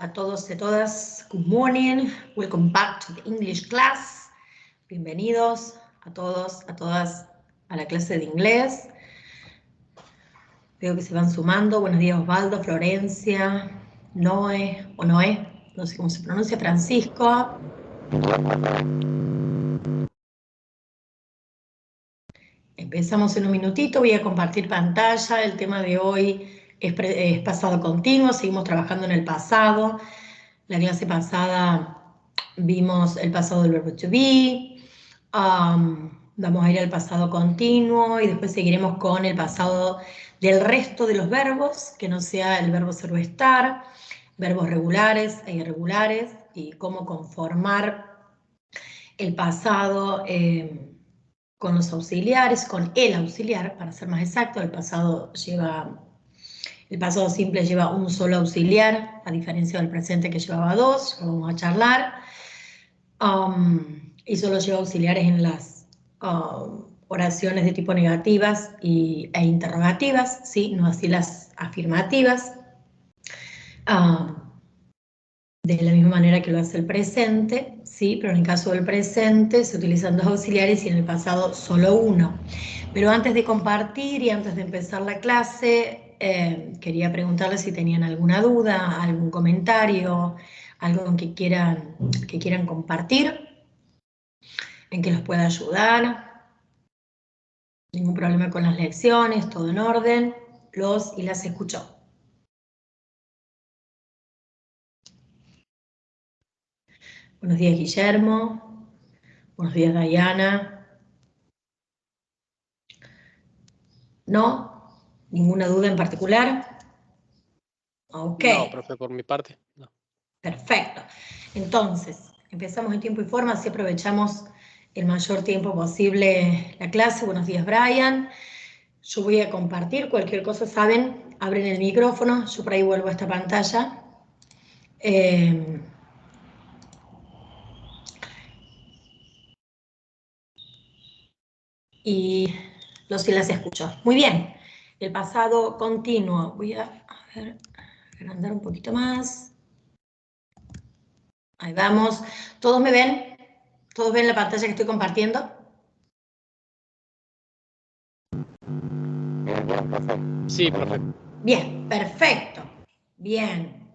a todos y a todas. Good morning. Welcome back to the English class. Bienvenidos a todos, a todas a la clase de inglés. Veo que se van sumando. Buenos días, Osvaldo, Florencia, Noé, o Noé, no sé cómo se pronuncia, Francisco. Empezamos en un minutito, voy a compartir pantalla. El tema de hoy es pasado continuo, seguimos trabajando en el pasado. La clase pasada vimos el pasado del verbo to be, vamos a ir al pasado continuo y después seguiremos con el pasado del resto de los verbos, que no sea el verbo ser o estar, verbos regulares e irregulares y cómo conformar el pasado con los auxiliares, con el auxiliar, para ser más exacto. El pasado simple lleva un solo auxiliar, a diferencia del presente que llevaba dos, lo vamos a charlar. Y solo lleva auxiliares en las oraciones de tipo negativas e interrogativas, ¿sí? No así las afirmativas. De la misma manera que lo hace el presente, ¿sí? Pero en el caso del presente se utilizan dos auxiliares y en el pasado solo uno. Pero antes de compartir y antes de empezar la clase, quería preguntarles si tenían alguna duda, algún comentario, algo que quieran compartir, en que los pueda ayudar. Ningún problema con las lecciones, todo en orden, los y las escucho. Buenos días, Guillermo. Buenos días, Diana. ¿No? ¿Ninguna duda en particular? Ok. No, profe, por mi parte, no. Perfecto. Entonces, empezamos en tiempo y forma, así aprovechamos el mayor tiempo posible la clase. Buenos días, Brian. Yo voy a compartir, cualquier cosa, saben, abren el micrófono, yo por ahí vuelvo a esta pantalla. Y los y las escucho. Muy bien. El pasado continuo. Voy a ver, agrandar un poquito más. Ahí vamos. ¿Todos me ven? ¿Todos ven la pantalla que estoy compartiendo? Sí, profe. Bien, perfecto. Bien.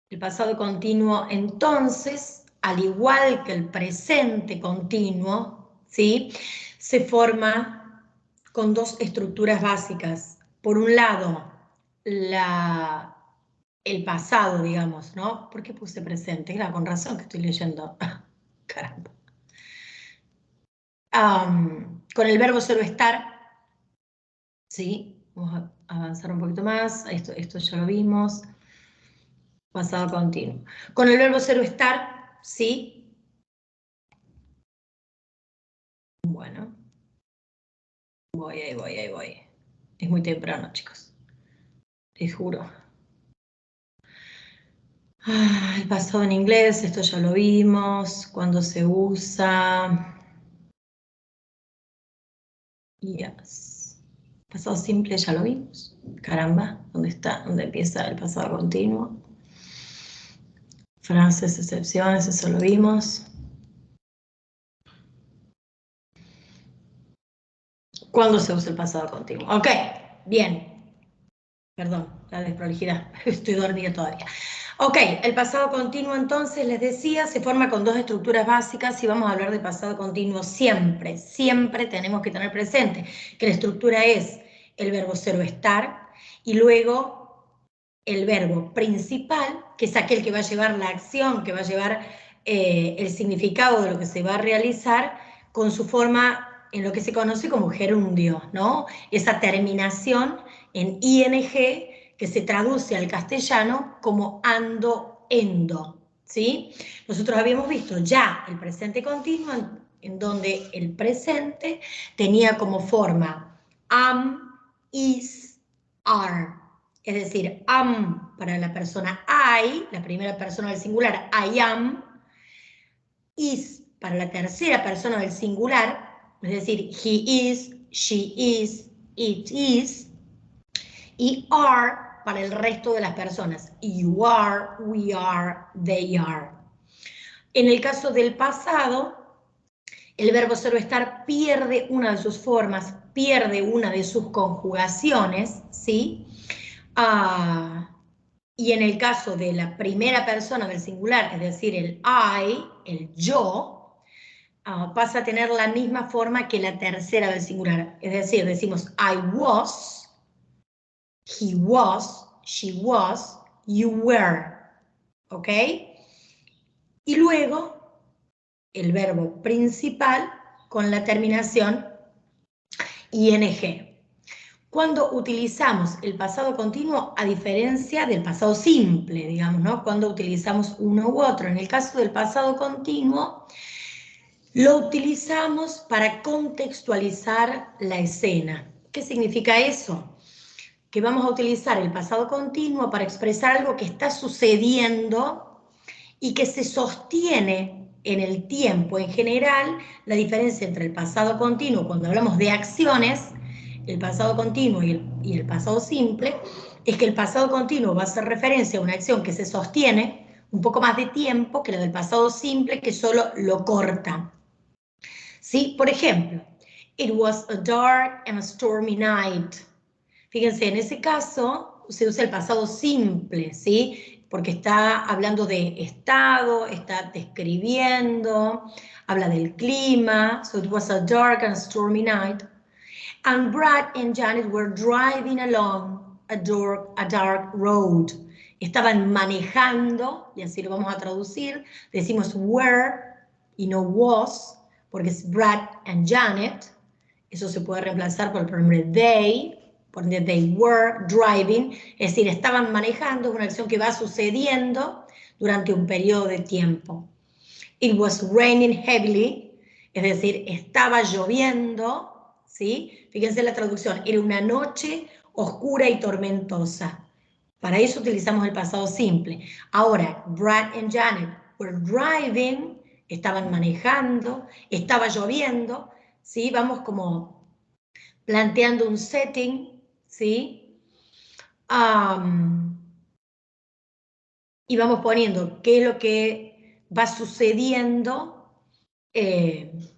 El pasado continuo, entonces, al igual que el presente continuo, ¿sí? Se forma con dos estructuras básicas. Por un lado, el pasado, digamos, ¿no? ¿Por qué puse presente? Claro, con razón que estoy leyendo. Caramba. Con el verbo ser o estar, ¿sí? Vamos a avanzar un poquito más. Esto ya lo vimos. Pasado continuo. Con el verbo ser o estar, ¿sí? Bueno. Ahí voy. Es muy temprano, chicos. Les juro. El pasado en inglés, esto ya lo vimos. Cuando se usa. Yes. Pasado simple ya lo vimos. Caramba, ¿dónde está? ¿Dónde empieza el pasado continuo? Frases, excepciones, eso lo vimos. ¿Cuándo se usa el pasado continuo? Ok, bien. Perdón, la desprolijidad. Estoy dormida todavía. Ok, el pasado continuo entonces, les decía, se forma con dos estructuras básicas y vamos a hablar de pasado continuo siempre. Siempre tenemos que tener presente que la estructura es el verbo ser o estar y luego el verbo principal, que es aquel que va a llevar la acción, que va a llevar el significado de lo que se va a realizar con su forma en lo que se conoce como gerundio, ¿no? Esa terminación en ing que se traduce al castellano como ando, endo, ¿sí? Nosotros habíamos visto ya el presente continuo en donde el presente tenía como forma am, is, are. Es decir, am para la persona I, la primera persona del singular, I am, is para la tercera persona del singular, es decir, he is, she is, it is, y are para el resto de las personas. You are, we are, they are. En el caso del pasado, el verbo ser o estar pierde una de sus formas, pierde una de sus conjugaciones, ¿sí? Y en el caso de la primera persona del singular, es decir, el I, el yo, pasa a tener la misma forma que la tercera del singular. Es decir, decimos I was, he was, she was, you were. ¿Ok? Y luego el verbo principal con la terminación ing. Cuando utilizamos el pasado continuo, a diferencia del pasado simple, digamos, ¿no? Cuando utilizamos uno u otro. En el caso del pasado continuo, lo utilizamos para contextualizar la escena. ¿Qué significa eso? Que vamos a utilizar el pasado continuo para expresar algo que está sucediendo y que se sostiene en el tiempo. En general, la diferencia entre el pasado continuo, cuando hablamos de acciones, el pasado continuo y el pasado simple, es que el pasado continuo va a hacer referencia a una acción que se sostiene un poco más de tiempo que la del pasado simple, que solo lo corta. ¿Sí? Por ejemplo, it was a dark and stormy night. Fíjense, en ese caso se usa el pasado simple, ¿sí? Porque está hablando de estado, está describiendo, habla del clima. So it was a dark and stormy night. And Brad and Janet were driving along a dark road. Estaban manejando, y así lo vamos a traducir. Decimos were y no was, porque es Brad and Janet. Eso se puede reemplazar por el pronombre they, porque they were driving, es decir, estaban manejando, es una acción que va sucediendo durante un periodo de tiempo. It was raining heavily, es decir, estaba lloviendo, ¿sí? Fíjense la traducción, era una noche oscura y tormentosa. Para eso utilizamos el pasado simple. Ahora, Brad and Janet were driving, estaban manejando, estaba lloviendo, ¿sí? Vamos como planteando un setting, ¿sí? Y vamos poniendo qué es lo que va sucediendo en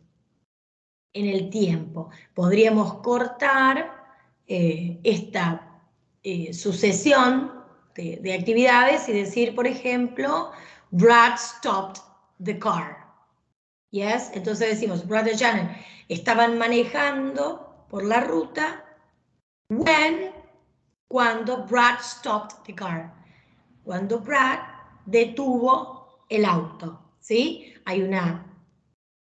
el tiempo. Podríamos cortar esta sucesión de actividades y decir, por ejemplo, Brad stopped the car. Yes? Entonces decimos, Brad y Janet estaban manejando por la ruta cuando Brad stopped the car. Cuando Brad detuvo el auto, ¿sí? Hay una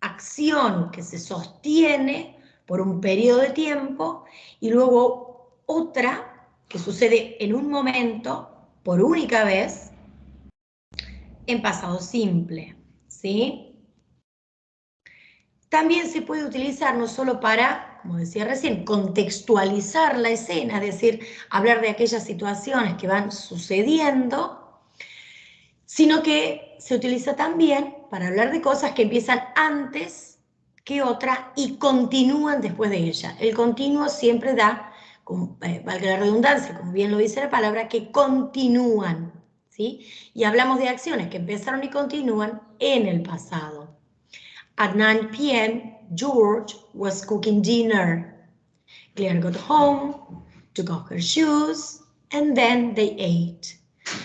acción que se sostiene por un periodo de tiempo y luego otra que sucede en un momento, por única vez, en pasado simple, ¿sí? También se puede utilizar no solo para, como decía recién, contextualizar la escena, es decir, hablar de aquellas situaciones que van sucediendo, sino que se utiliza también para hablar de cosas que empiezan antes que otras y continúan después de ella. El continuo siempre da, valga la redundancia, como bien lo dice la palabra, que continúan, ¿sí? Y hablamos de acciones que empezaron y continúan en el pasado. At 9 p.m., George was cooking dinner. Claire got home, took off her shoes, and then they ate.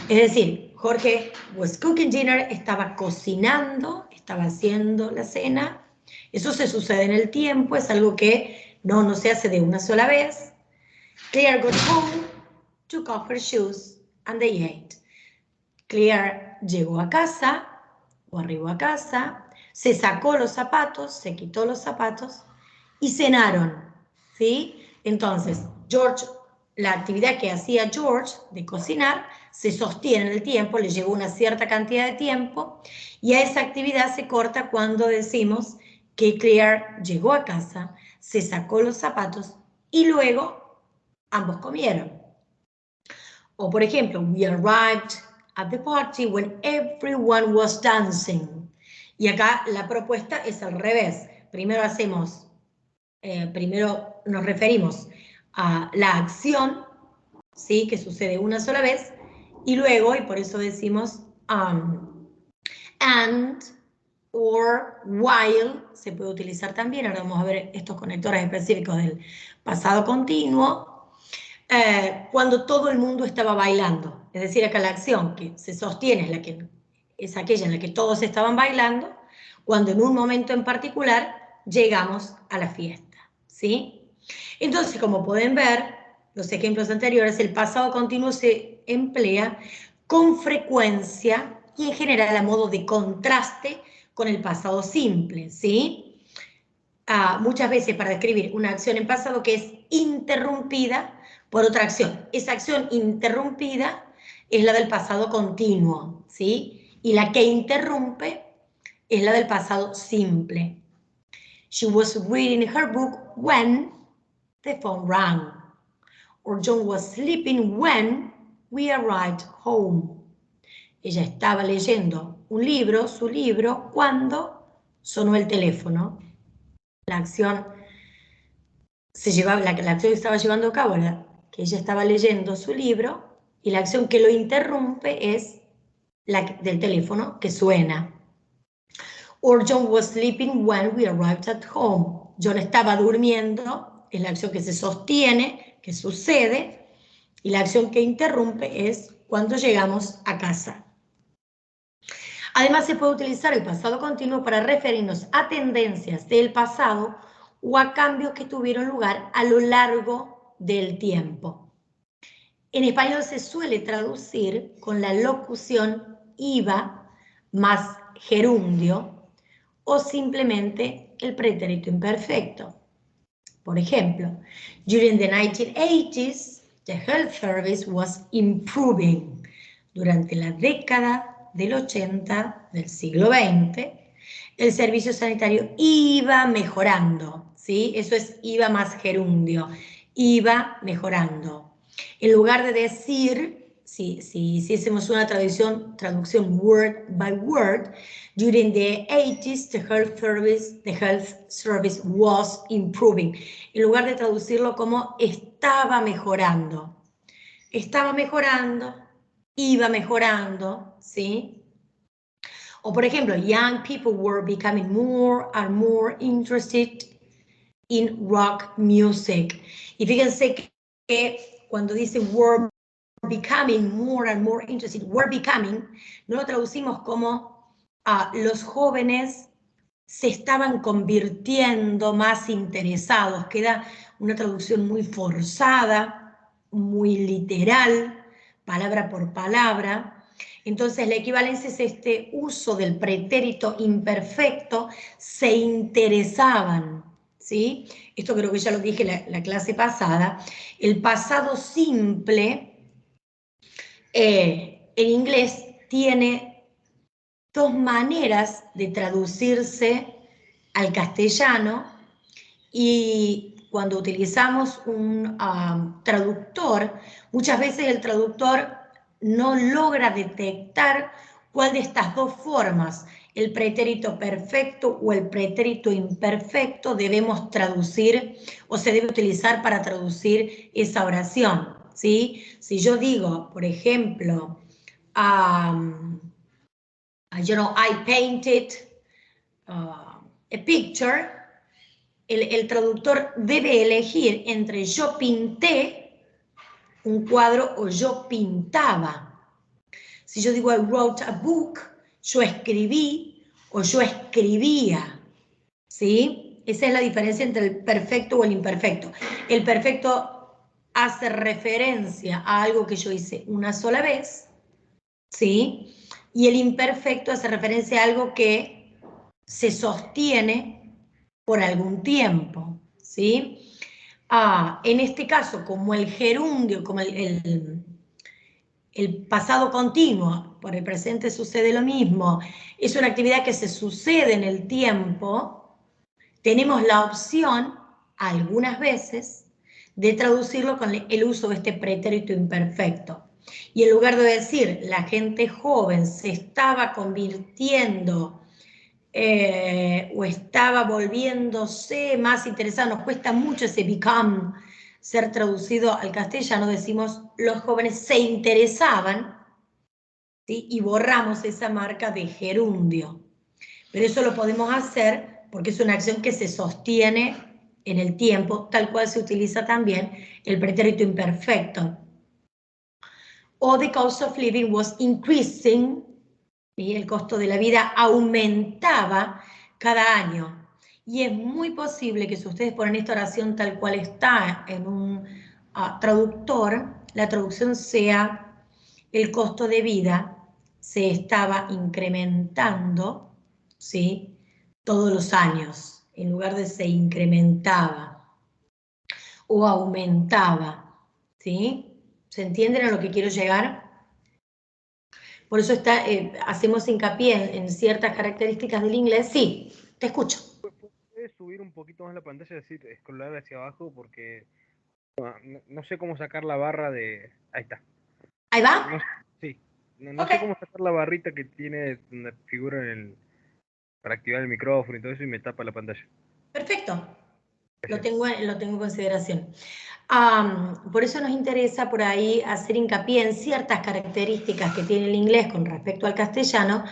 Es decir, Jorge was cooking dinner, estaba cocinando, estaba haciendo la cena. Eso se sucede en el tiempo, es algo que no se hace de una sola vez. Claire got home, took off her shoes, and they ate. Claire llegó a casa, o arribó a casa, se sacó los zapatos, se quitó los zapatos y cenaron, ¿sí? Entonces, George, la actividad que hacía George de cocinar se sostiene en el tiempo, le llevó una cierta cantidad de tiempo y a esa actividad se corta cuando decimos que Claire llegó a casa, se sacó los zapatos y luego ambos comieron. O por ejemplo, we arrived at the party when everyone was dancing. Y acá la propuesta es al revés. Primero primero nos referimos a la acción, ¿sí? Que sucede una sola vez, y luego, y por eso decimos and, or, while, se puede utilizar también. Ahora vamos a ver estos conectores específicos del pasado continuo, cuando todo el mundo estaba bailando. Es decir, acá la acción que se sostiene es aquella en la que todos estaban bailando, cuando en un momento en particular llegamos a la fiesta, ¿sí? Entonces, como pueden ver, los ejemplos anteriores, el pasado continuo se emplea con frecuencia y en general a modo de contraste con el pasado simple, ¿sí? Muchas veces para describir una acción en pasado que es interrumpida por otra acción. Esa acción interrumpida es la del pasado continuo, ¿sí? Y la que interrumpe es la del pasado simple. She was reading her book when the phone rang. Or John was sleeping when we arrived home. Ella estaba leyendo un libro, su libro, cuando sonó el teléfono. La acción la acción que estaba llevando a cabo era que ella estaba leyendo su libro y la acción que lo interrumpe es la del teléfono que suena. Or John was sleeping when we arrived at home. John estaba durmiendo, es la acción que se sostiene, que sucede, y la acción que interrumpe es cuando llegamos a casa. Además, se puede utilizar el pasado continuo para referirnos a tendencias del pasado o a cambios que tuvieron lugar a lo largo del tiempo. En español se suele traducir con la locución iba más gerundio o simplemente el pretérito imperfecto. Por ejemplo, during the 1980s, the health service was improving. Durante la década del 80 del siglo XX, el servicio sanitario iba mejorando, ¿sí? Eso es iba más gerundio, iba mejorando. En lugar de decir, si hiciésemos una traducción word by word, during the 80s the health service was improving. En lugar de traducirlo como estaba mejorando, iba mejorando, ¿sí? O por ejemplo, young people were becoming more and more interested in rock music. Y fíjense que cuando dice were becoming more and more interested, were becoming, no lo traducimos como los jóvenes se estaban convirtiendo más interesados. Queda una traducción muy forzada, muy literal, palabra por palabra. Entonces la equivalencia es este uso del pretérito imperfecto, se interesaban, ¿sí? Esto creo que ya lo dije la clase pasada. El pasado simple en inglés tiene dos maneras de traducirse al castellano, y cuando utilizamos un traductor, muchas veces el traductor no logra detectar cuál de estas dos formas, el pretérito perfecto o el pretérito imperfecto, debemos traducir o se debe utilizar para traducir esa oración, ¿sí? Si yo digo, por ejemplo, I painted a picture, el traductor debe elegir entre yo pinté un cuadro o yo pintaba. Si yo digo I wrote a book, yo escribí o yo escribía, ¿sí? Esa es la diferencia entre el perfecto o el imperfecto. El perfecto hace referencia a algo que yo hice una sola vez, ¿sí? Y el imperfecto hace referencia a algo que se sostiene por algún tiempo, ¿sí? En este caso, como el gerundio, como el pasado continuo, por el presente sucede lo mismo, es una actividad que se sucede en el tiempo, tenemos la opción, algunas veces, de traducirlo con el uso de este pretérito imperfecto. Y en lugar de decir, la gente joven se estaba convirtiendo o estaba volviéndose más interesada, nos cuesta mucho ese become, ser traducido al castellano, decimos los jóvenes se interesaban, ¿sí? Y borramos esa marca de gerundio. Pero eso lo podemos hacer porque es una acción que se sostiene en el tiempo, tal cual se utiliza también el pretérito imperfecto. O the cost of living was increasing, y el costo de la vida aumentaba cada año. Y es muy posible que si ustedes ponen esta oración tal cual está en un traductor, la traducción sea el costo de vida se estaba incrementando, ¿sí? Todos los años, en lugar de se incrementaba o aumentaba, ¿sí? ¿Se entienden a lo que quiero llegar? Por eso hacemos hincapié en ciertas características del inglés. Sí, te escucho. ¿Puedes subir un poquito más la pantalla, es decir, scrollar hacia abajo? Porque no sé cómo sacar la barra de... Ahí está. ¿Ahí va? No, sí. No Ok. sé cómo sacar la barrita que tiene una figura para activar el micrófono y todo eso y me tapa la pantalla. Perfecto. Lo tengo en consideración. Por eso nos interesa por ahí hacer hincapié en ciertas características que tiene el inglés con respecto al castellano,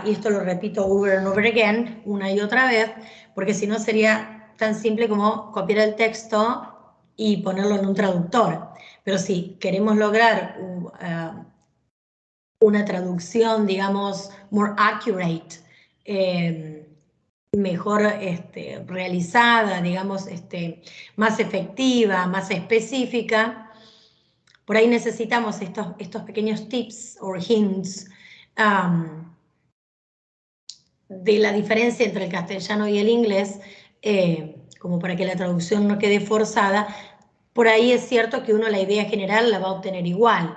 y esto lo repito over and over again, una y otra vez, porque si no sería tan simple como copiar el texto y ponerlo en un traductor. Pero si queremos lograr una traducción, digamos, more accurate, mejor realizada, digamos, más efectiva, más específica, por ahí necesitamos estos pequeños tips o hints de la diferencia entre el castellano y el inglés, como para que la traducción no quede forzada. Por ahí es cierto que uno la idea general la va a obtener igual,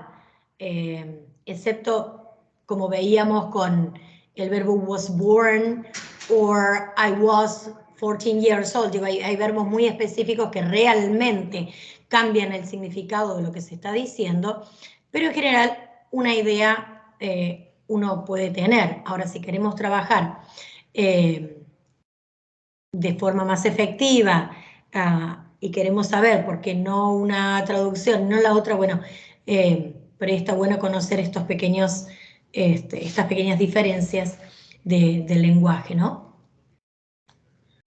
excepto como veíamos con el verbo was born or I was 14 years old. Digo, hay verbos muy específicos que realmente cambian el significado de lo que se está diciendo, pero en general una idea uno puede tener. Ahora, si queremos trabajar de forma más efectiva y queremos saber por qué no una traducción, no la otra, bueno, pero está bueno conocer estas pequeñas diferencias del lenguaje, ¿no?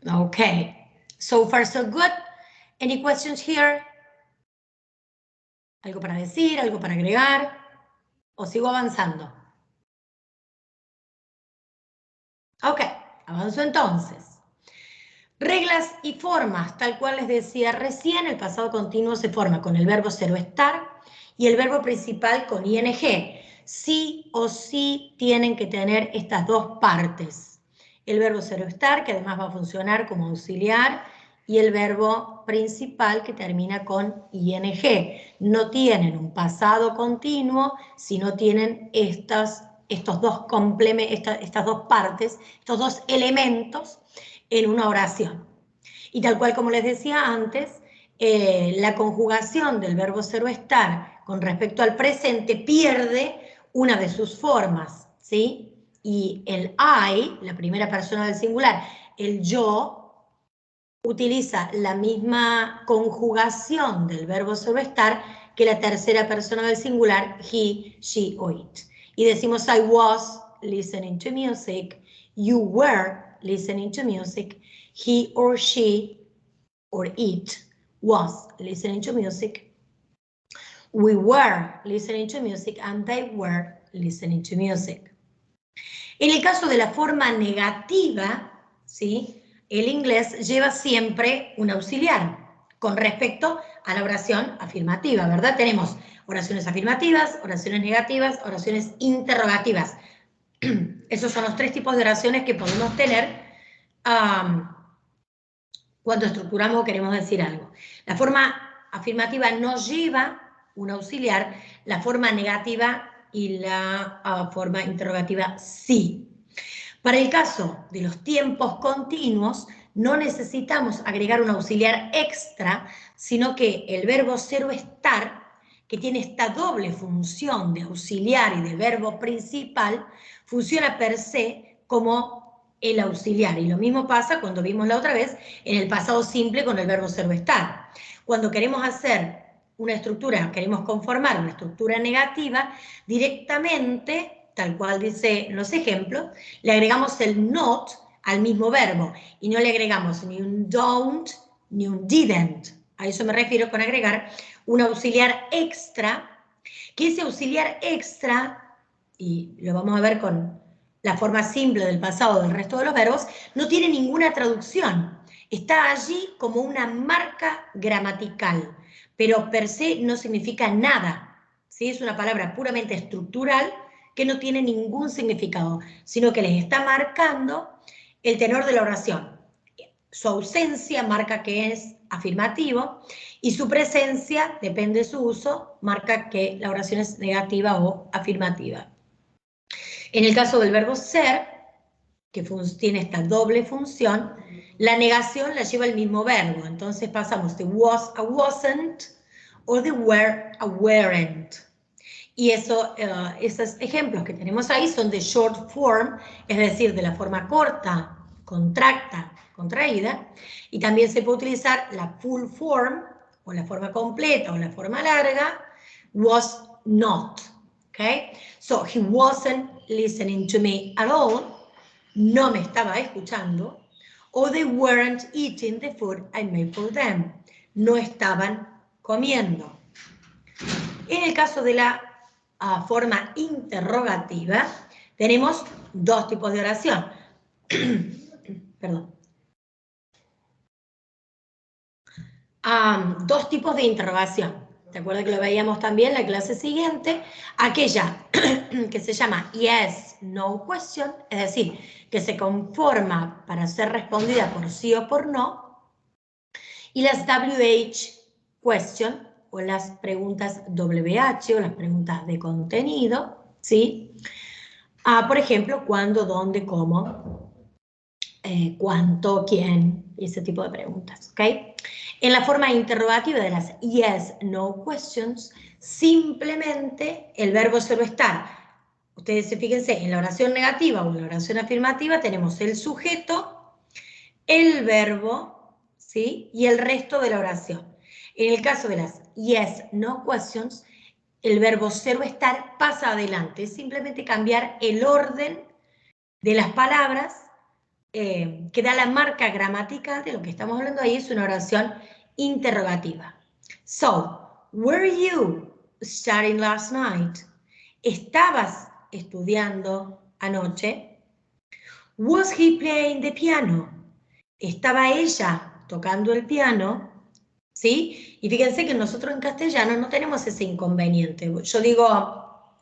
Okay, so far so good. Any questions here? ¿Algo para decir, algo para agregar? ¿O sigo avanzando? Ok, avanzo entonces. Reglas y formas, tal cual les decía recién, el pasado continuo se forma con el verbo ser o estar y el verbo principal con ing. Sí o sí tienen que tener estas dos partes. El verbo ser o estar, que además va a funcionar como auxiliar, y el verbo principal que termina con ing. No tienen un pasado continuo, sino tienen estas dos partes, estos dos elementos en una oración. Y tal cual como les decía antes, la conjugación del verbo ser o estar con respecto al presente pierde una de sus formas, ¿sí? Y el I, la primera persona del singular, el yo, utiliza la misma conjugación del verbo ser o estar que la tercera persona del singular, he, she o it. Y decimos I was listening to music, you were listening to music, he or she or it was listening to music, we were listening to music, and they were listening to music. En el caso de la forma negativa, ¿sí? El inglés lleva siempre un auxiliar con respecto a la oración afirmativa, ¿verdad? Tenemos oraciones afirmativas, oraciones negativas, oraciones interrogativas. Esos son los tres tipos de oraciones que podemos tener cuando estructuramos o queremos decir algo. La forma afirmativa no lleva un auxiliar, la forma negativa y la forma interrogativa sí. Para el caso de los tiempos continuos, no necesitamos agregar un auxiliar extra, sino que el verbo ser o estar, que tiene esta doble función de auxiliar y de verbo principal, funciona per se como el auxiliar. Y lo mismo pasa cuando vimos la otra vez en el pasado simple con el verbo ser o estar. Cuando queremos hacer una estructura, queremos conformar una estructura negativa, directamente, tal cual dice en los ejemplos, le agregamos el not al mismo verbo y no le agregamos ni un don't ni un didn't. A eso me refiero con agregar un auxiliar extra, que ese auxiliar extra, y lo vamos a ver con la forma simple del pasado del resto de los verbos, no tiene ninguna traducción. Está allí como una marca gramatical, pero per se no significa nada. ¿Sí? Es una palabra puramente estructural que no tiene ningún significado, sino que les está marcando el tenor de la oración. Su ausencia marca que es afirmativo y su presencia, depende de su uso, marca que la oración es negativa o afirmativa. En el caso del verbo ser, que tiene esta doble función, la negación la lleva el mismo verbo. Entonces pasamos de was a wasn't o de were a weren't. Y esos ejemplos que tenemos ahí son de short form, es decir, de la forma corta, contraída, y también se puede utilizar la full form, o la forma completa, o la forma larga, was not. Okay? So, he wasn't listening to me at all. No me estaba escuchando. O they weren't eating the food I made for them. No estaban comiendo. En el caso de la forma interrogativa, tenemos dos tipos de oración. Perdón. Dos tipos de interrogación. ¿Te acuerdas que lo veíamos también en la clase siguiente? Aquella que se llama yes, no question, es decir, que se conforma para ser respondida por sí o por no. Y las WH question, o las preguntas WH, o las preguntas de contenido, ¿sí? Por ejemplo, cuándo, dónde, cómo, cuánto, quién, y ese tipo de preguntas, ¿ok? En la forma interrogativa de las yes, no questions, simplemente el verbo ser o estar. Ustedes fíjense, en la oración negativa o en la oración afirmativa tenemos el sujeto, el verbo, ¿sí? Y el resto de la oración. En el caso de las yes, no questions, el verbo ser o estar pasa adelante. Es simplemente cambiar el orden de las palabras que da la marca gramatical de lo que estamos hablando ahí. Es una oración interrogativa. So, were you studying last night? ¿Estabas estudiando anoche? Was he playing the piano? ¿Estaba ella tocando el piano? ¿Sí? Y fíjense que nosotros en castellano no tenemos ese inconveniente. Yo digo,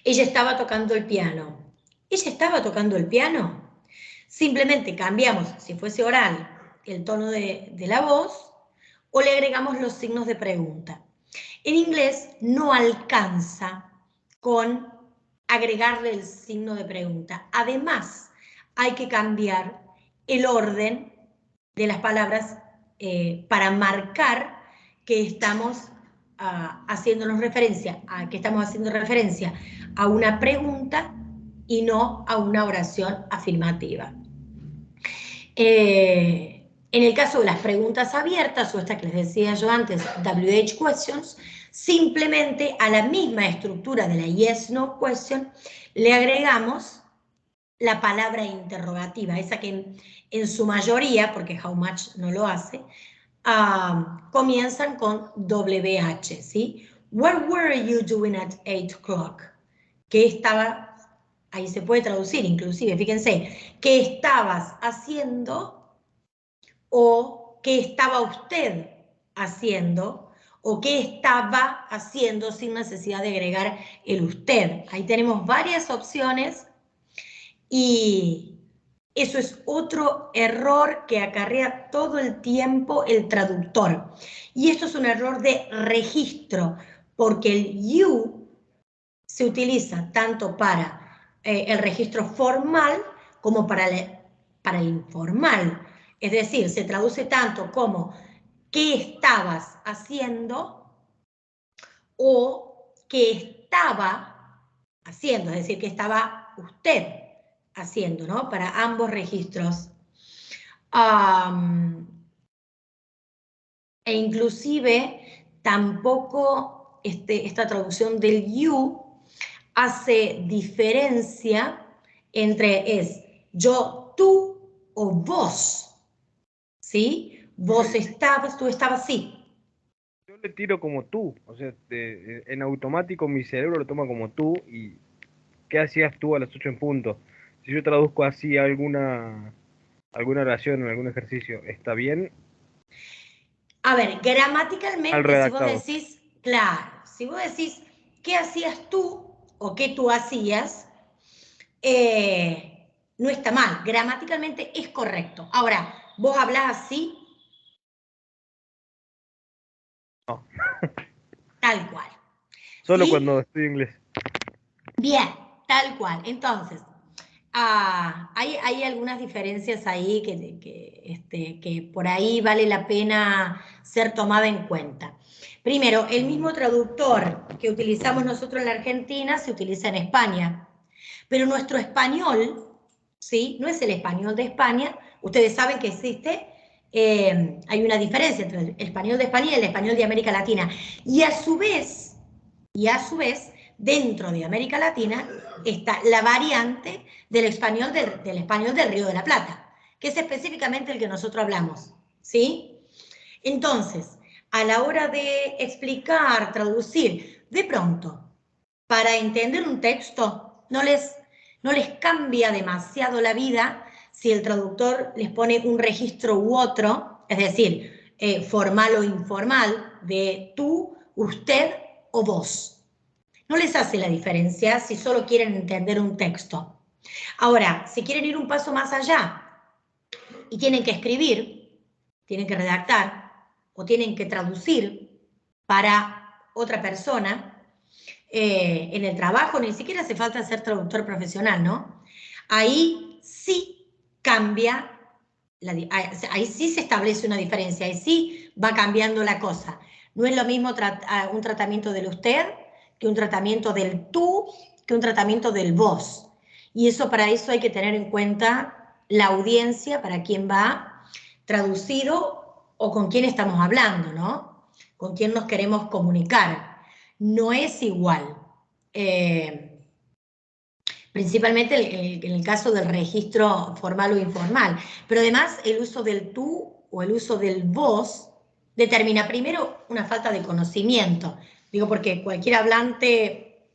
ella estaba tocando el piano. ¿Ella estaba tocando el piano? Simplemente cambiamos, si fuese oral, el tono de la voz o le agregamos los signos de pregunta. En inglés no alcanza con agregarle el signo de pregunta. Además, hay que cambiar el orden de las palabras para marcar que estamos haciendo referencia a una pregunta y no a una oración afirmativa. En el caso de las preguntas abiertas, o esta que les decía yo antes, WH questions, simplemente a la misma estructura de la yes, no question, le agregamos la palabra interrogativa, esa que en su mayoría, porque how much no lo hace, comienzan con WH, ¿sí? What were you doing at 8 o'clock? ¿Qué estaba? Ahí se puede traducir inclusive, fíjense, ¿qué estabas haciendo? O ¿qué estaba usted haciendo? O ¿qué estaba haciendo sin necesidad de agregar el usted? Ahí tenemos varias opciones y eso es otro error que acarrea todo el tiempo el traductor. Y esto es un error de registro, porque el you se utiliza tanto para el registro formal como para el informal. Es decir, se traduce tanto como ¿qué estabas haciendo? O ¿qué estaba haciendo? Es decir, ¿qué estaba usted haciendo, ¿no? Para ambos registros. E inclusive tampoco esta traducción del you hace diferencia entre es yo, tú o vos, ¿sí? Vos estabas, tú estabas, sí. Yo le tiro como tú, o sea, en automático mi cerebro lo toma como tú y ¿qué hacías tú a las 8 en punto? Si yo traduzco así alguna oración o algún ejercicio, ¿está bien? A ver, Al gramaticalmente, si vos redactado. decís, claro, si vos decís qué hacías tú o qué tú hacías, no está mal, gramaticalmente es correcto. Ahora, vos hablás así, No, tal cual, solo cuando ¿sí? estudio inglés. Bien, tal cual. Entonces, hay algunas diferencias ahí que por ahí vale la pena ser tomada en cuenta. Primero, el mismo traductor que utilizamos nosotros en la Argentina se utiliza en España, pero nuestro español, ¿sí? No es el español de España. Ustedes saben que existe, hay una diferencia entre el español de España y el español de América Latina. Y a su vez, dentro de América Latina está la variante del español del Río de la Plata, que es específicamente el que nosotros hablamos, ¿sí? Entonces, a la hora de explicar, traducir, de pronto, para entender un texto, no les cambia demasiado la vida si el traductor les pone un registro u otro, es decir, formal o informal, de tú, usted o vos. No les hace la diferencia si solo quieren entender un texto. Ahora, si quieren ir un paso más allá y tienen que escribir, tienen que redactar o tienen que traducir para otra persona, en el trabajo ni siquiera hace falta ser traductor profesional, ¿no? Ahí sí cambia, ahí sí se establece una diferencia, ahí sí va cambiando la cosa. No es lo mismo un tratamiento del usted que un tratamiento del tú, que un tratamiento del vos. Y para eso hay que tener en cuenta la audiencia, para quién va traducido o con quién estamos hablando, ¿no? Con quién nos queremos comunicar. No es igual. Principalmente en el caso del registro formal o informal. Pero además el uso del tú o el uso del vos determina primero una falta de conocimiento. Digo, porque cualquier hablante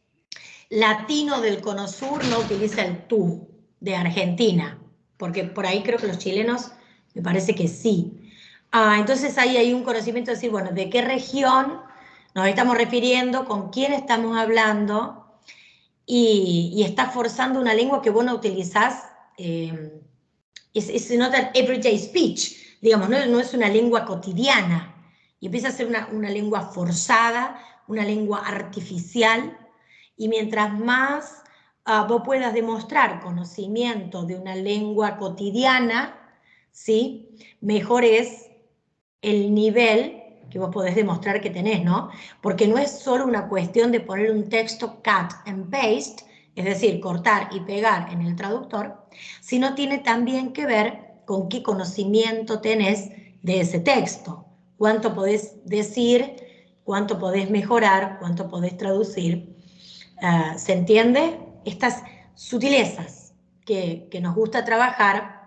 latino del Cono Sur no utiliza el tú de Argentina, porque por ahí creo que los chilenos me parece que sí. Entonces ahí hay un conocimiento de decir, bueno, ¿de qué región nos estamos refiriendo? ¿Con quién estamos hablando? Y estás forzando una lengua que vos no utilizás, es not an everyday speech, digamos, no es una lengua cotidiana, y empieza a ser una lengua forzada, una lengua artificial, y mientras más vos puedas demostrar conocimiento de una lengua cotidiana, ¿sí? Mejor es el nivel que vos podés demostrar que tenés, ¿no? Porque no es solo una cuestión de poner un texto cut and paste, es decir, cortar y pegar en el traductor, sino tiene también que ver con qué conocimiento tenés de ese texto, cuánto podés decir, cuánto podés mejorar, cuánto podés traducir. ¿Se entiende? Estas sutilezas que nos gusta trabajar,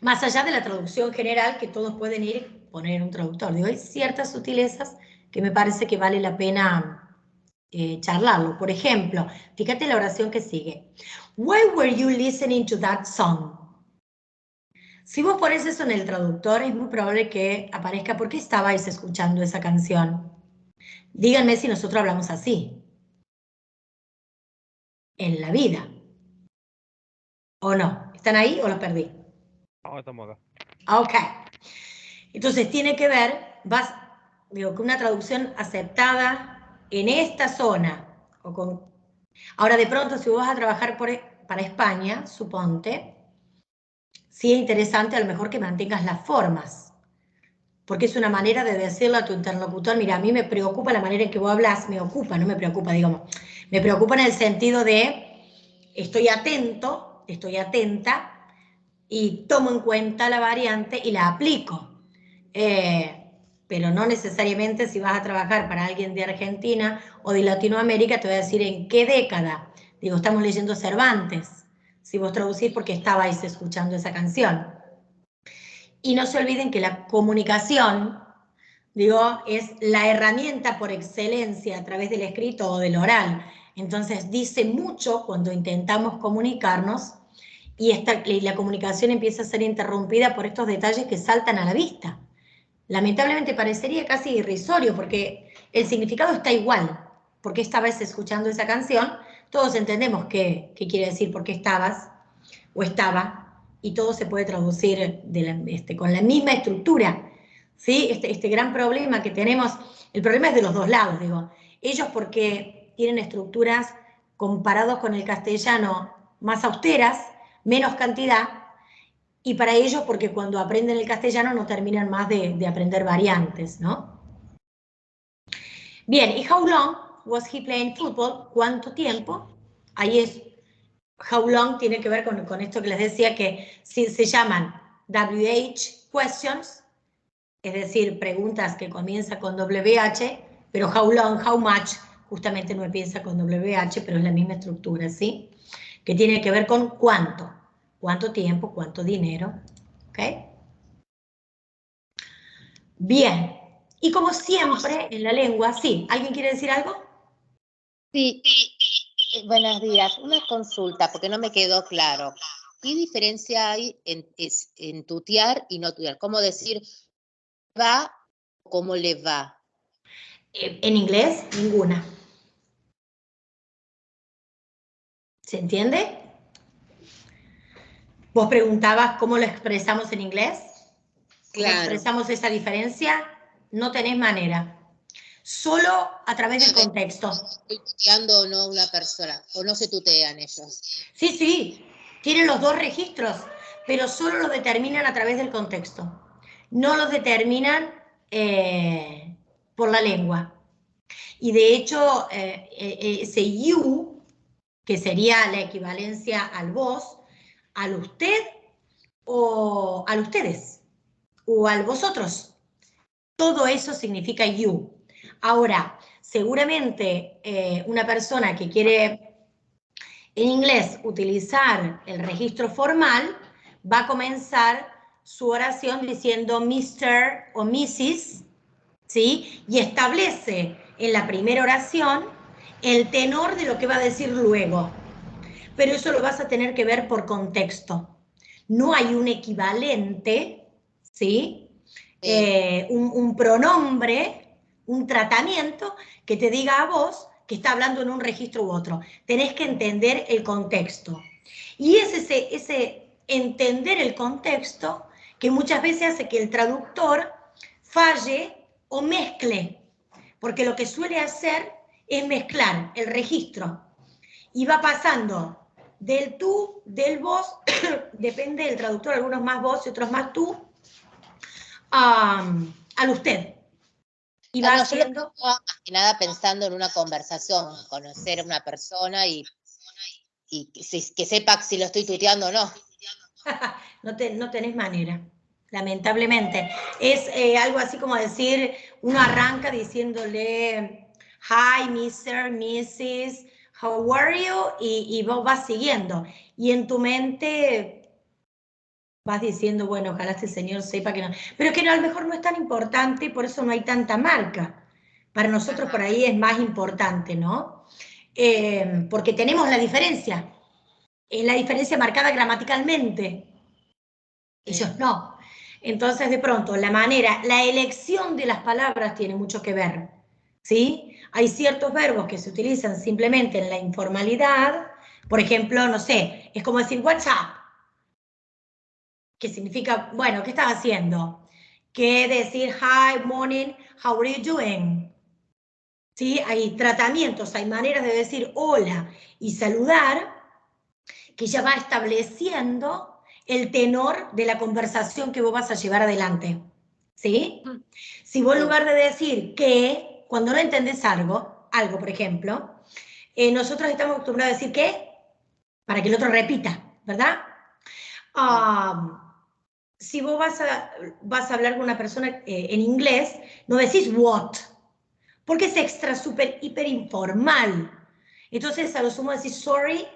más allá de la traducción general que todos pueden ir poner un traductor. Digo, hay ciertas sutilezas que me parece que vale la pena charlarlo. Por ejemplo, fíjate la oración que sigue. Why were you listening to that song? Si vos pones eso en el traductor, es muy probable que aparezca ¿por qué estabais escuchando esa canción? Díganme si nosotros hablamos así. En la vida. ¿O no? ¿Están ahí o los perdí? No, estamos acá. Ok. Entonces tiene que ver, digo, que una traducción aceptada en esta zona, ahora de pronto si vos vas a trabajar para España, suponte, sí es interesante a lo mejor que mantengas las formas, porque es una manera de decirle a tu interlocutor, mira, a mí me preocupa la manera en que vos hablas, me ocupa, no me preocupa, digamos, me preocupa en el sentido de estoy atento estoy atenta y tomo en cuenta la variante y la aplico. Pero no necesariamente si vas a trabajar para alguien de Argentina o de Latinoamérica te voy a decir en qué década. Digo, estamos leyendo Cervantes. Si vos traducís porque estabais escuchando esa canción. Y no se olviden que la comunicación, digo, es la herramienta por excelencia a través del escrito o del oral. Entonces dice mucho cuando intentamos comunicarnos y la comunicación empieza a ser interrumpida por estos detalles que saltan a la vista. Lamentablemente parecería casi irrisorio porque el significado está igual. Porque estabas escuchando esa canción, todos entendemos qué quiere decir por qué estabas o estaba, y todo se puede traducir con la misma estructura. ¿Sí? Este gran problema que tenemos, el problema es de los dos lados, digo. Ellos porque tienen estructuras comparados con el castellano más austeras, menos cantidad, y para ellos porque cuando aprenden el castellano no terminan más de aprender variantes, ¿no? Bien, ¿y how long was he playing football? ¿Cuánto tiempo? Ahí es, how long tiene que ver con esto que les decía que se llaman WH questions, es decir, preguntas que comienzan con WH, pero how long, how much, justamente no empieza con WH, pero es la misma estructura, ¿sí? Que tiene que ver con cuánto tiempo, cuánto dinero, ¿ok? Bien, y como siempre en la lengua, sí, ¿alguien quiere decir algo? Sí, buenos días. Una consulta, porque no me quedó claro. ¿Qué diferencia hay en tutear y no tutear? ¿Cómo decir va o cómo le va? En inglés, ninguna. ¿Se entiende? Vos preguntabas cómo lo expresamos en inglés. ¿Cómo expresamos esa diferencia? No tenés manera. Solo a través del contexto. ¿Estoy tuteando o no una persona? ¿O no se tutean ellos? Sí, sí. Tienen los dos registros, pero solo los determinan a través del contexto. No los determinan por la lengua. Y de hecho, ese you, que sería la equivalencia al vos, al usted o al ustedes, o al vosotros. Todo eso significa you. Ahora, seguramente una persona que quiere en inglés utilizar el registro formal va a comenzar su oración diciendo Mr. o Mrs., ¿sí? Y establece en la primera oración el tenor de lo que va a decir luego. Pero eso lo vas a tener que ver por contexto. No hay un equivalente, ¿sí? Un pronombre, un tratamiento que te diga a vos que está hablando en un registro u otro. Tenés que entender el contexto. Y es ese entender el contexto que muchas veces hace que el traductor falle o mezcle, porque lo que suele hacer es mezclar el registro y va pasando del tú, del vos, depende del traductor, algunos más vos y otros más tú, al usted. Y va haciendo... Yo más que nada pensando en una conversación, conocer a una persona y que sepa si lo estoy tuteando o no. no tenés manera, lamentablemente. Es algo así como decir, uno arranca diciéndole, hi, Mr., Mrs., how are you? Y vos vas siguiendo. Y en tu mente vas diciendo, bueno, ojalá este señor sepa que no. Pero que no, a lo mejor no es tan importante y por eso no hay tanta marca. Para nosotros por ahí es más importante, ¿no? Porque tenemos la diferencia. Es la diferencia marcada gramaticalmente. Ellos no. Entonces, de pronto, la elección de las palabras tiene mucho que ver, ¿sí? Hay ciertos verbos que se utilizan simplemente en la informalidad. Por ejemplo, no sé, es como decir what's up, que significa, bueno, ¿qué estás haciendo? Que decir hi, morning, how are you doing? ¿Sí? Hay tratamientos, hay maneras de decir hola y saludar que ya va estableciendo el tenor de la conversación que vos vas a llevar adelante. ¿Sí? Si vos en lugar de decir que, cuando no entendés algo, por ejemplo, nosotros estamos acostumbrados a decir que, para que el otro repita, ¿verdad? Si vos vas a hablar con una persona en inglés, no decís what, porque es extra, súper, hiper informal. Entonces, a lo sumo decís sorry,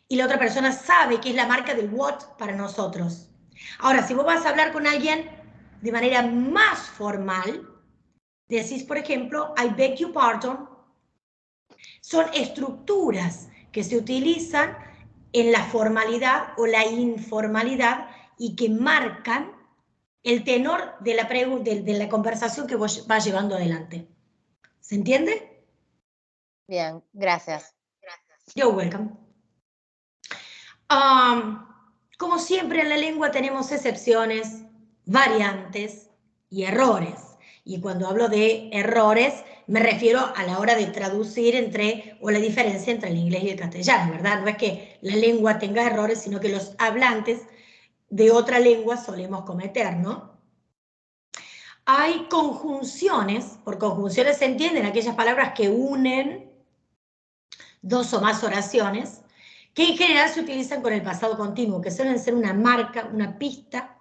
y la otra persona sabe que es la marca del what para nosotros. Ahora, si vos vas a hablar con alguien de manera más formal, decís, por ejemplo, I beg your pardon. Son estructuras que se utilizan en la formalidad o la informalidad y que marcan el tenor de la, de la conversación que vos vas llevando adelante. ¿Se entiende? Bien, gracias. You're welcome. Como siempre en la lengua tenemos excepciones, variantes y errores. Y cuando hablo de errores, me refiero a la hora de traducir o la diferencia entre el inglés y el castellano, ¿verdad? No es que la lengua tenga errores, sino que los hablantes de otra lengua solemos cometer, ¿no? Hay conjunciones, por conjunciones se entienden aquellas palabras que unen dos o más oraciones, que en general se utilizan con el pasado continuo, que suelen ser una marca, una pista,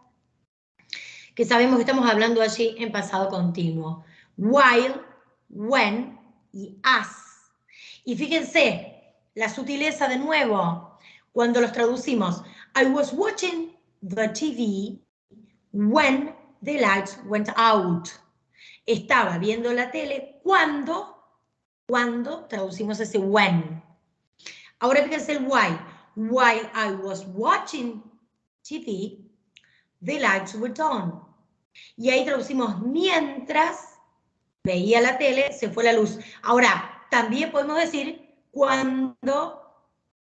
que sabemos que estamos hablando allí en pasado continuo. While, when y as. Y fíjense, la sutileza de nuevo, cuando los traducimos. I was watching the TV when the lights went out. Estaba viendo la tele cuando traducimos ese when. Ahora fíjense el why. While I was watching TV, the lights were on. Y ahí traducimos mientras veía la tele, se fue la luz. Ahora, también podemos decir cuando,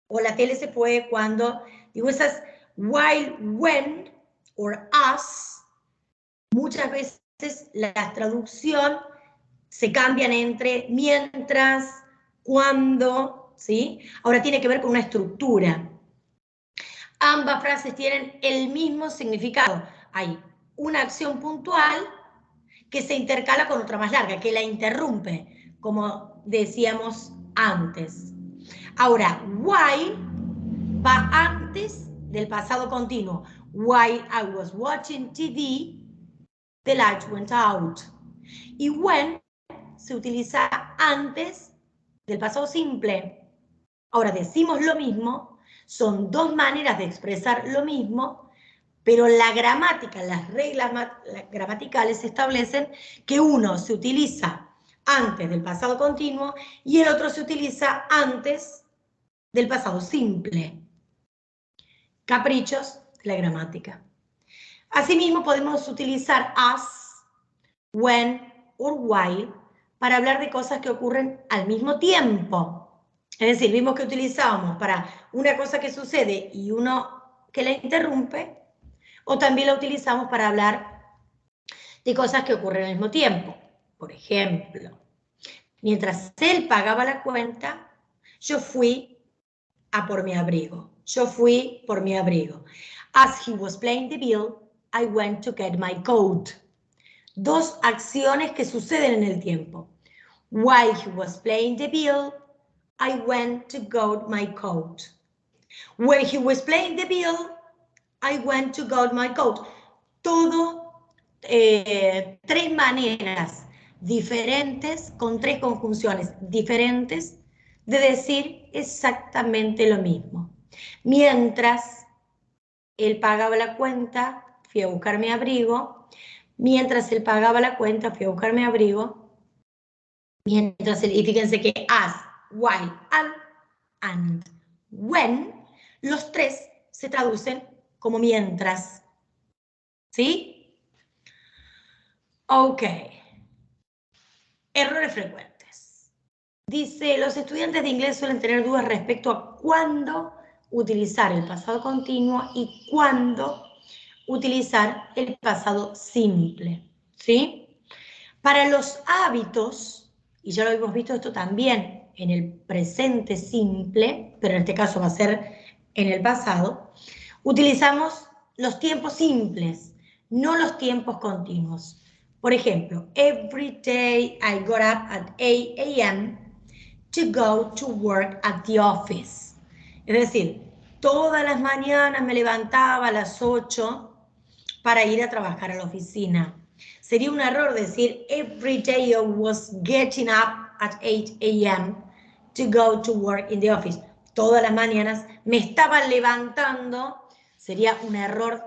o la tele se fue, cuando, digo esas while, when, or as, muchas veces la traducción se cambian entre mientras, cuando, ¿sí? Ahora tiene que ver con una estructura. Ambas frases tienen el mismo significado. Hay una acción puntual que se intercala con otra más larga, que la interrumpe, como decíamos antes. Ahora, while va antes del pasado continuo. While I was watching TV, the lights went out. Y when se utiliza antes del pasado simple. Ahora decimos lo mismo, son dos maneras de expresar lo mismo, pero la gramática, las reglas gramaticales establecen que uno se utiliza antes del pasado continuo y el otro se utiliza antes del pasado simple. Caprichos de la gramática. Asimismo podemos utilizar as, when or while para hablar de cosas que ocurren al mismo tiempo. Es decir, vimos que utilizábamos para una cosa que sucede y uno que la interrumpe, o también la utilizamos para hablar de cosas que ocurren al mismo tiempo. Por ejemplo, mientras él pagaba la cuenta, yo fui a por mi abrigo. Yo fui por mi abrigo. As he was paying the bill, I went to get my coat. Dos acciones que suceden en el tiempo. While he was paying the bill, I went to get my coat. When he was paying the bill, I went to get my coat. Todo, tres maneras diferentes, con tres conjunciones diferentes, de decir exactamente lo mismo. Mientras él pagaba la cuenta, fui a buscar mi abrigo. Mientras él pagaba la cuenta, fui a buscar mi abrigo. Mientras él, y fíjense que as, while, and when, los tres se traducen como mientras. ¿Sí? Ok. Errores frecuentes. Dice, los estudiantes de inglés suelen tener dudas respecto a cuándo utilizar el pasado continuo y cuándo utilizar el pasado simple. ¿Sí? Para los hábitos, y ya lo hemos visto esto también en el presente simple, pero en este caso va a ser en el pasado, utilizamos los tiempos simples, no los tiempos continuos. Por ejemplo, every day I got up at 8 a.m. to go to work at the office. Es decir, todas las mañanas me levantaba a las 8 para ir a trabajar a la oficina. Sería un error decir, every day I was getting up at 8 a.m. to go to work in the office. Todas las mañanas me estaba levantando. Sería un error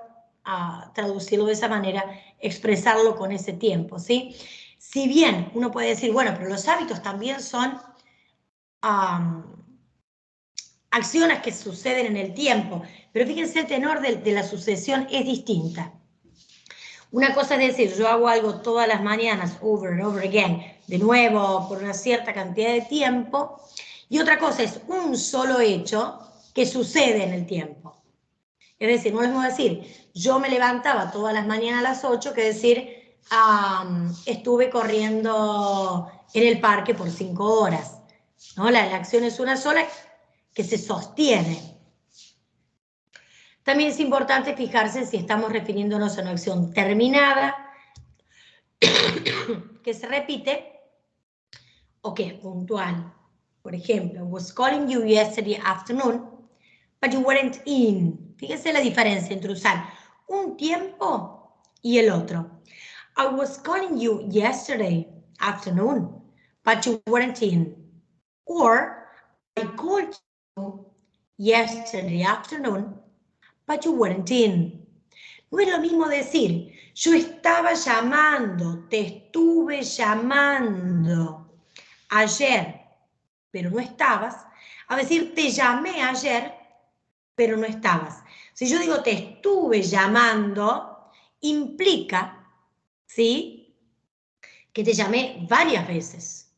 traducirlo de esa manera, expresarlo con ese tiempo, ¿sí? Si bien uno puede decir, bueno, pero los hábitos también son acciones que suceden en el tiempo, pero fíjense, el tenor de la sucesión es distinta. Una cosa es decir, yo hago algo todas las mañanas, over and over again, de nuevo, por una cierta cantidad de tiempo, y otra cosa es un solo hecho que sucede en el tiempo. Es decir, no es lo mismo decir, yo me levantaba todas las mañanas a las 8, que decir, estuve corriendo en el parque por 5 horas. ¿No? La acción es una sola que se sostiene. También es importante fijarse si estamos refiriéndonos a una acción terminada, que se repite, o que es puntual. Por ejemplo, I was calling you yesterday afternoon, but you weren't in. Fíjense la diferencia entre usar un tiempo y el otro. I was calling you yesterday afternoon, but you weren't in. Or, I called you yesterday afternoon, but you weren't in. No es lo mismo decir, yo estaba llamando, te estuve llamando ayer, pero no estabas, a decir, te llamé ayer, pero no estabas. Si yo digo te estuve llamando, implica, ¿sí?, que te llamé varias veces.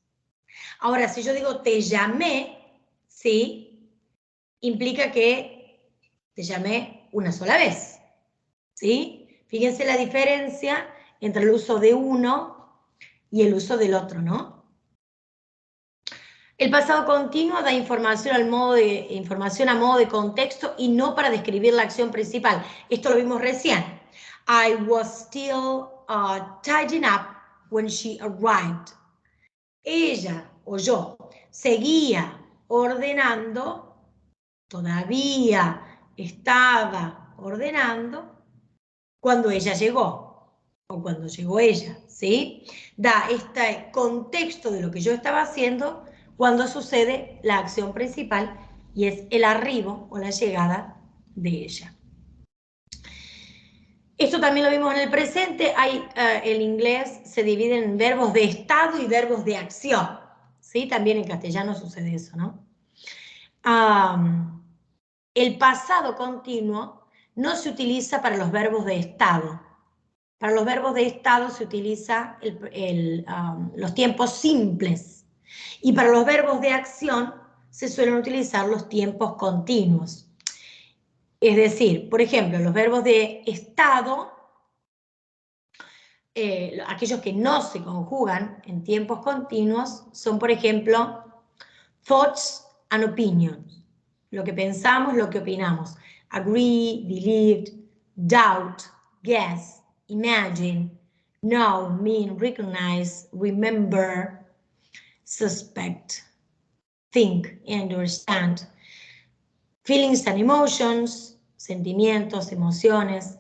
Ahora, si yo digo te llamé, ¿sí?, implica que te llamé una sola vez, ¿sí? Fíjense la diferencia entre el uso de uno y el uso del otro, ¿no? El pasado continuo da información a modo de contexto y no para describir la acción principal. Esto lo vimos recién. I was still tidying up when she arrived. Ella o yo seguía ordenando, todavía estaba ordenando cuando ella llegó o cuando llegó ella, ¿sí? Da este contexto de lo que yo estaba haciendo cuando sucede la acción principal y es el arribo o la llegada de ella. Esto también lo vimos en el presente. El inglés se divide en verbos de estado y verbos de acción, ¿sí? También en castellano sucede eso, ¿no? El pasado continuo no se utiliza para los verbos de estado. Para los verbos de estado se utiliza los tiempos simples. Y para los verbos de acción se suelen utilizar los tiempos continuos. Es decir, por ejemplo, los verbos de estado, aquellos que no se conjugan en tiempos continuos, son, por ejemplo, thoughts and opinions. Lo que pensamos, lo que opinamos. Agree, believed, doubt, guess, imagine, know, mean, recognize, remember, suspect, think, understand. Feelings and emotions, sentimientos, emociones.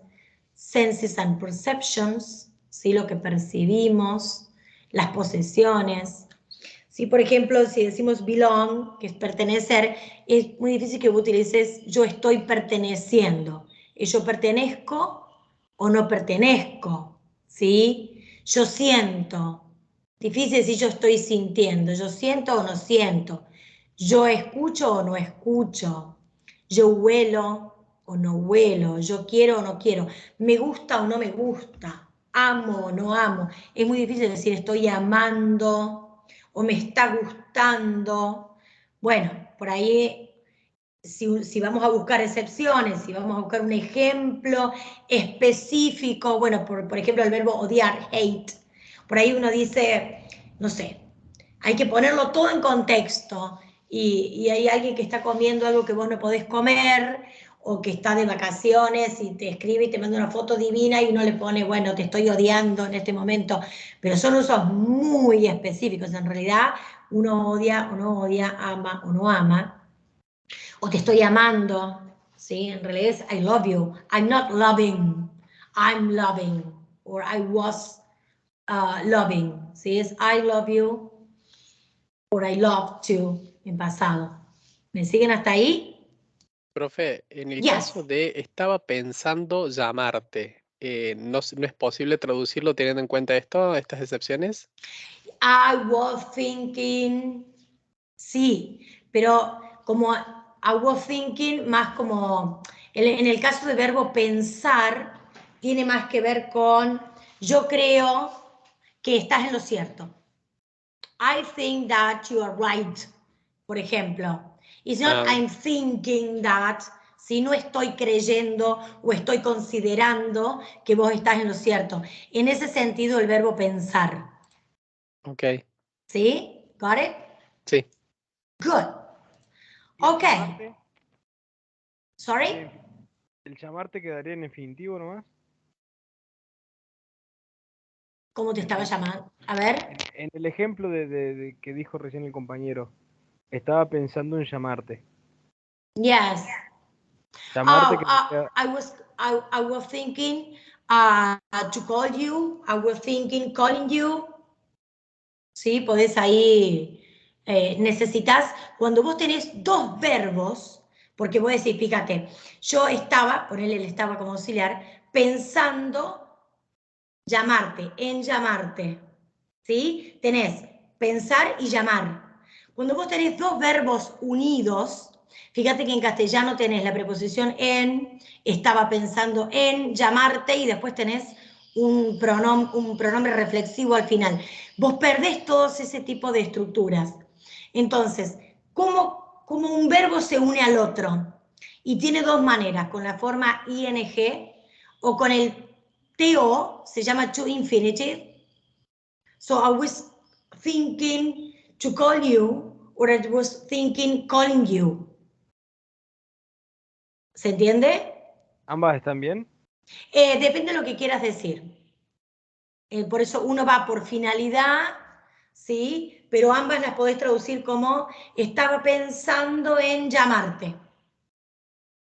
Senses and perceptions, ¿sí?, lo que percibimos. Las posesiones. ¿Sí? Por ejemplo, si decimos belong, que es pertenecer, es muy difícil que utilices yo estoy perteneciendo. ¿Yo pertenezco o no pertenezco? ¿Sí? Yo siento. Difícil decir yo estoy sintiendo. Yo siento o no siento. Yo escucho o no escucho. Yo huelo o no huelo. Yo quiero o no quiero. Me gusta o no me gusta. Amo o no amo. Es muy difícil decir estoy amando o me está gustando. Bueno, por ahí, si vamos a buscar excepciones, si vamos a buscar un ejemplo específico, bueno, por ejemplo, el verbo odiar, hate. Por ahí uno dice, no sé, hay que ponerlo todo en contexto. Y hay alguien que está comiendo algo que vos no podés comer, o que está de vacaciones y te escribe y te manda una foto divina y uno le pone, bueno, te estoy odiando en este momento, pero son usos muy específicos. En realidad uno odia o no odia, ama o no ama, o te estoy amando, ¿sí? En realidad es I love you. I'm not loving. I'm loving. Or I was loving. ¿Sí? Es I love you. Or I love to en pasado. ¿Me siguen hasta ahí? Profe, en el Yes. caso de estaba pensando llamarte, ¿no, no es posible traducirlo teniendo en cuenta estas excepciones? I was thinking. Sí, pero como I was thinking, más como en el caso de verbo pensar, tiene más que ver con yo creo que estás en lo cierto. I think that you are right, por ejemplo. It's not I'm thinking that, si no estoy creyendo o estoy considerando que vos estás en lo cierto. En ese sentido, el verbo pensar. Ok. ¿Sí? Got it? Sí. Good. ¿Y el Ok. llamarte? Sorry? ¿El llamarte quedaría en infinitivo nomás? ¿Cómo te estaba llamando? A ver. En el ejemplo de que dijo recién el compañero, estaba pensando en llamarte. Yes. Llamarte Oh, quedaría... I was thinking to call you. I was thinking calling you. Sí, podés ahí, necesitas, cuando vos tenés dos verbos, porque vos decís, fíjate, yo estaba, ponele el estaba como auxiliar, pensando llamarte, en llamarte, ¿sí? Tenés pensar y llamar. Cuando vos tenés dos verbos unidos, fíjate que en castellano tenés la preposición en, estaba pensando en llamarte y después tenés un pronombre reflexivo al final. Vos perdés todos ese tipo de estructuras. Entonces, ¿cómo un verbo se une al otro? Y tiene dos maneras, con la forma ing o con el TO, se llama to infinitive. So I was thinking to call you, or I was thinking calling you. ¿Se entiende? ¿Ambas están bien? Depende de lo que quieras decir. Por eso uno va por finalidad, ¿sí? Pero ambas las podés traducir como estaba pensando en llamarte.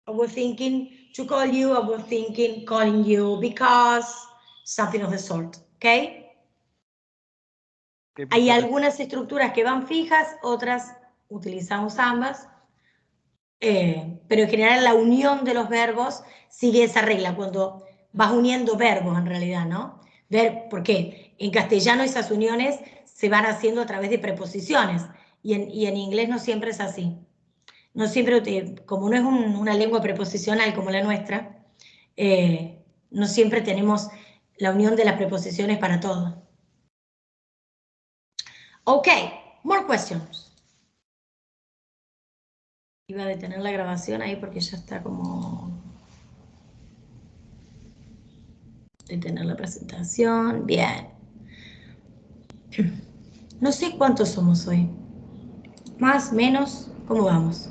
I was thinking to call you, I was thinking calling you because something of the sort, ¿ok? Hay algunas estructuras que van fijas, otras utilizamos ambas, pero en general la unión de los verbos sigue esa regla, cuando vas uniendo verbos en realidad, ¿no? Porque en castellano esas uniones se van haciendo a través de preposiciones, y en inglés no siempre es así. No siempre, como no es una lengua preposicional como la nuestra, no siempre tenemos la unión de las preposiciones para todo. Okay, more questions. Iba a detener la grabación ahí porque ya está como... Detener la presentación, bien. No sé cuántos somos hoy. Más, menos, ¿cómo vamos?